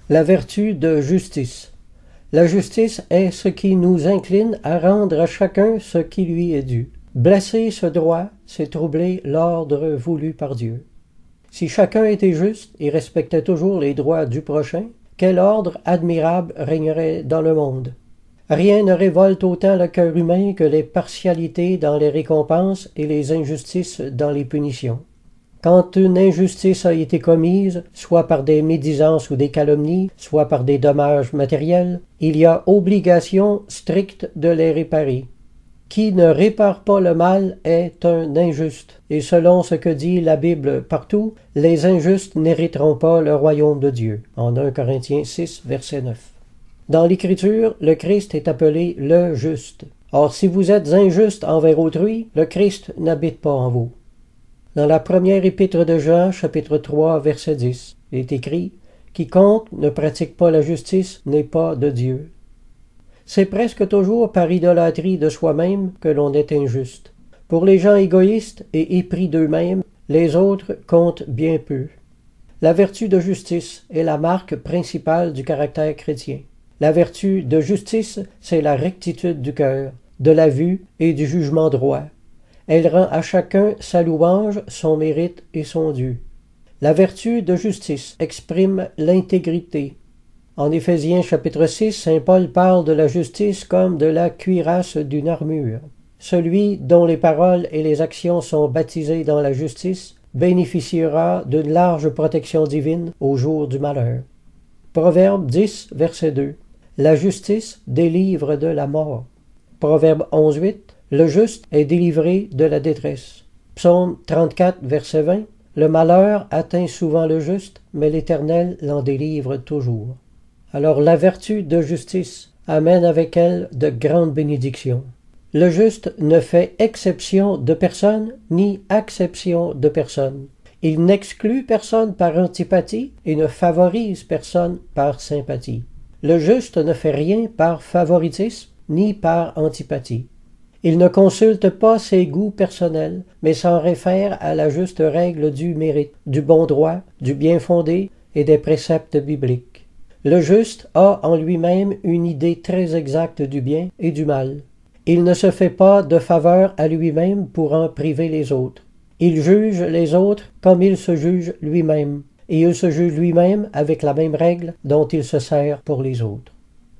La vertu de justice. La justice est ce qui nous incline à rendre à chacun ce qui lui est dû. Blesser ce droit, c'est troubler l'ordre voulu par Dieu. Si chacun était juste et respectait toujours les droits du prochain, quel ordre admirable régnerait dans le monde. Rien ne révolte autant le cœur humain que les partialités dans les récompenses et les injustices dans les punitions. Quand une injustice a été commise, soit par des médisances ou des calomnies, soit par des dommages matériels, il y a obligation stricte de les réparer. Qui ne répare pas le mal est un injuste, et selon ce que dit la Bible partout, les injustes n'hériteront pas le royaume de Dieu. En 1 Corinthiens 6, verset 9. Dans l'Écriture, le Christ est appelé le juste. Or, si vous êtes injuste envers autrui, le Christ n'habite pas en vous. Dans la première épître de Jean, chapitre 3, verset 10, il est écrit « Quiconque ne pratique pas la justice n'est pas de Dieu ». C'est presque toujours par idolâtrie de soi-même que l'on est injuste. Pour les gens égoïstes et épris d'eux-mêmes, les autres comptent bien peu. La vertu de justice est la marque principale du caractère chrétien. La vertu de justice, c'est la rectitude du cœur, de la vue et du jugement droit. Elle rend à chacun sa louange, son mérite et son dû. La vertu de justice exprime l'intégrité. En Éphésiens chapitre 6, saint Paul parle de la justice comme de la cuirasse d'une armure. Celui dont les paroles et les actions sont baptisées dans la justice bénéficiera d'une large protection divine au jour du malheur. Proverbe 10, verset 2. La justice délivre de la mort. Proverbe 11, 8. Le juste est délivré de la détresse. Psaume 34, verset 20. Le malheur atteint souvent le juste, mais l'Éternel l'en délivre toujours. Alors la vertu de justice amène avec elle de grandes bénédictions. Le juste ne fait exception de personne ni acception de personne. Il n'exclut personne par antipathie et ne favorise personne par sympathie. Le juste ne fait rien par favoritisme ni par antipathie. Il ne consulte pas ses goûts personnels, mais s'en réfère à la juste règle du mérite, du bon droit, du bien fondé et des préceptes bibliques. Le juste a en lui-même une idée très exacte du bien et du mal. Il ne se fait pas de faveur à lui-même pour en priver les autres. Il juge les autres comme il se juge lui-même, et il se juge lui-même avec la même règle dont il se sert pour les autres.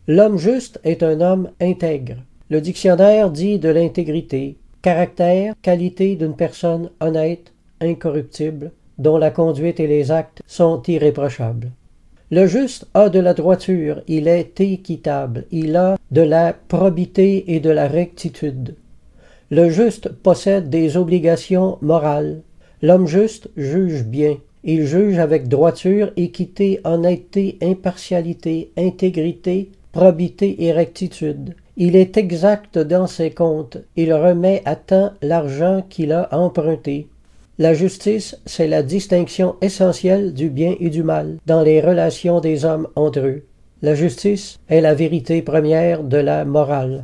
L'homme juste est un homme intègre. Le dictionnaire dit de l'intégrité, caractère, qualité d'une personne honnête, incorruptible, dont la conduite et les actes sont irréprochables. Le juste a de la droiture, il est équitable, il a de la probité et de la rectitude. Le juste possède des obligations morales. L'homme juste juge bien. Il juge avec droiture, équité, honnêteté, impartialité, intégrité, probité et rectitude. Il est exact dans ses comptes. Il remet à temps l'argent qu'il a emprunté. La justice, c'est la distinction essentielle du bien et du mal dans les relations des hommes entre eux. La justice est la vérité première de la morale.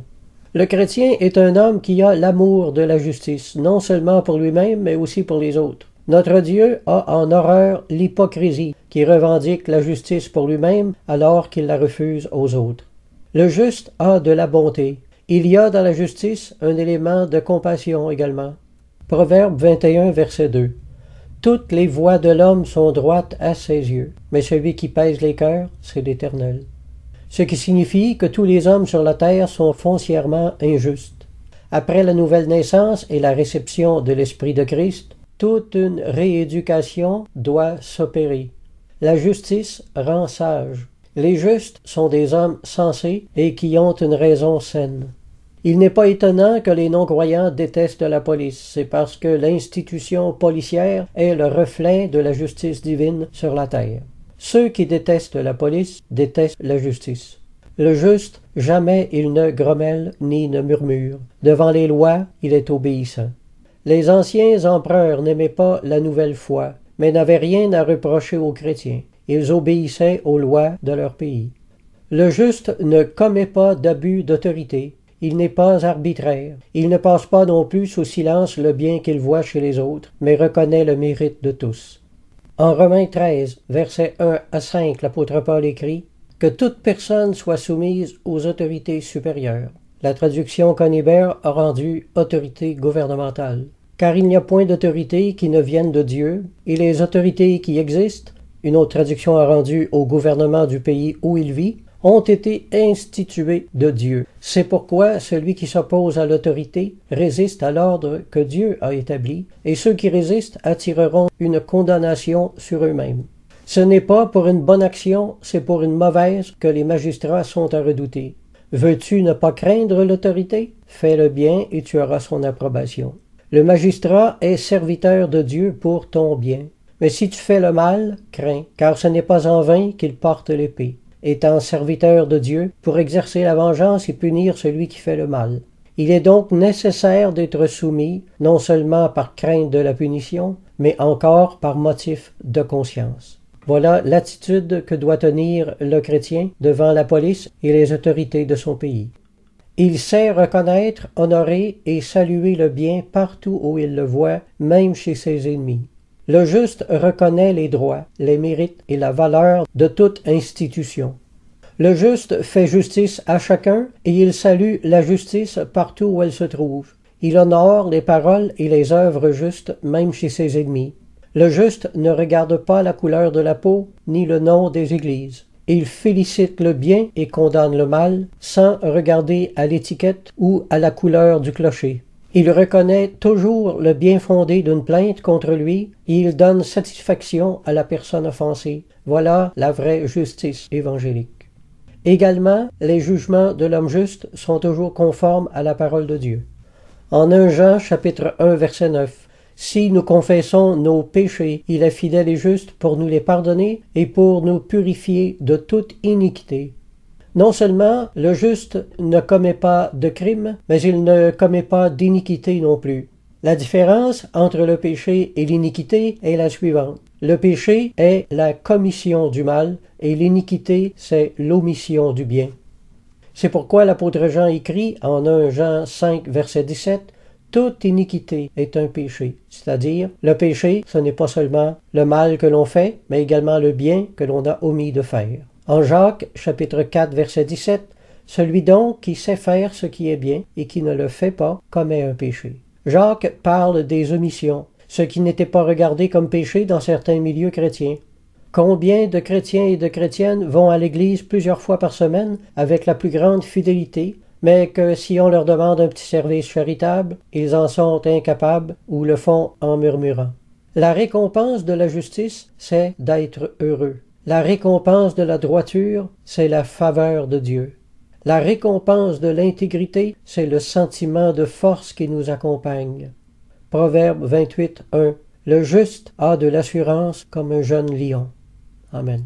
Le chrétien est un homme qui a l'amour de la justice, non seulement pour lui-même, mais aussi pour les autres. Notre Dieu a en horreur l'hypocrisie, qui revendique la justice pour lui-même alors qu'il la refuse aux autres. Le juste a de la bonté. Il y a dans la justice un élément de compassion également. Proverbe 21, verset 2. Toutes les voies de l'homme sont droites à ses yeux, mais celui qui pèse les cœurs, c'est l'Éternel. Ce qui signifie que tous les hommes sur la terre sont foncièrement injustes. Après la nouvelle naissance et la réception de l'Esprit de Christ, toute une rééducation doit s'opérer. La justice rend sage. Les justes sont des hommes sensés et qui ont une raison saine. Il n'est pas étonnant que les non-croyants détestent la police. C'est parce que l'institution policière est le reflet de la justice divine sur la terre. Ceux qui détestent la police détestent la justice. Le juste, jamais il ne grommelle ni ne murmure. Devant les lois, il est obéissant. Les anciens empereurs n'aimaient pas la nouvelle foi, mais n'avaient rien à reprocher aux chrétiens. Ils obéissaient aux lois de leur pays. Le juste ne commet pas d'abus d'autorité. Il n'est pas arbitraire. Il ne passe pas non plus sous silence le bien qu'il voit chez les autres, mais reconnaît le mérite de tous. En Romains 13, versets 1 à 5, l'apôtre Paul écrit « Que toute personne soit soumise aux autorités supérieures ». La traduction Conibert a rendu « autorité gouvernementale ». Car il n'y a point d'autorité qui ne vienne de Dieu, et les autorités qui existent, une autre traduction a rendu au gouvernement du pays où il vit, ont été instituées de Dieu. C'est pourquoi celui qui s'oppose à l'autorité résiste à l'ordre que Dieu a établi, et ceux qui résistent attireront une condamnation sur eux-mêmes. Ce n'est pas pour une bonne action, c'est pour une mauvaise que les magistrats sont à redouter. Veux-tu ne pas craindre l'autorité? Fais le bien et tu auras son approbation. Le magistrat est serviteur de Dieu pour ton bien. Mais si tu fais le mal, crains, car ce n'est pas en vain qu'il porte l'épée, étant serviteur de Dieu pour exercer la vengeance et punir celui qui fait le mal. Il est donc nécessaire d'être soumis, non seulement par crainte de la punition, mais encore par motif de conscience. Voilà l'attitude que doit tenir le chrétien devant la police et les autorités de son pays. Il sait reconnaître, honorer et saluer le bien partout où il le voit, même chez ses ennemis. Le juste reconnaît les droits, les mérites et la valeur de toute institution. Le juste fait justice à chacun et il salue la justice partout où elle se trouve. Il honore les paroles et les œuvres justes, même chez ses ennemis. Le juste ne regarde pas la couleur de la peau, ni le nom des églises. Il félicite le bien et condamne le mal, sans regarder à l'étiquette ou à la couleur du clocher. Il reconnaît toujours le bien fondé d'une plainte contre lui et il donne satisfaction à la personne offensée. Voilà la vraie justice évangélique. Également, les jugements de l'homme juste sont toujours conformes à la parole de Dieu. En 1 Jean, chapitre 1, verset 9, « Si nous confessons nos péchés, il est fidèle et juste pour nous les pardonner et pour nous purifier de toute iniquité. » Non seulement le juste ne commet pas de crime, mais il ne commet pas d'iniquité non plus. La différence entre le péché et l'iniquité est la suivante. Le péché est la commission du mal et l'iniquité, c'est l'omission du bien. C'est pourquoi l'apôtre Jean écrit en 1 Jean 5, verset 17, « Toute iniquité est un péché », c'est-à-dire le péché, ce n'est pas seulement le mal que l'on fait, mais également le bien que l'on a omis de faire. En Jacques, chapitre 4, verset 17, « Celui donc qui sait faire ce qui est bien et qui ne le fait pas commet un péché. » Jacques parle des omissions, ce qui n'était pas regardé comme péché dans certains milieux chrétiens. Combien de chrétiens et de chrétiennes vont à l'église plusieurs fois par semaine avec la plus grande fidélité, mais que si on leur demande un petit service charitable, ils en sont incapables ou le font en murmurant. La récompense de la justice, c'est d'être heureux. La récompense de la droiture, c'est la faveur de Dieu. La récompense de l'intégrité, c'est le sentiment de force qui nous accompagne. Proverbe 28, 1. Le juste a de l'assurance comme un jeune lion. Amen.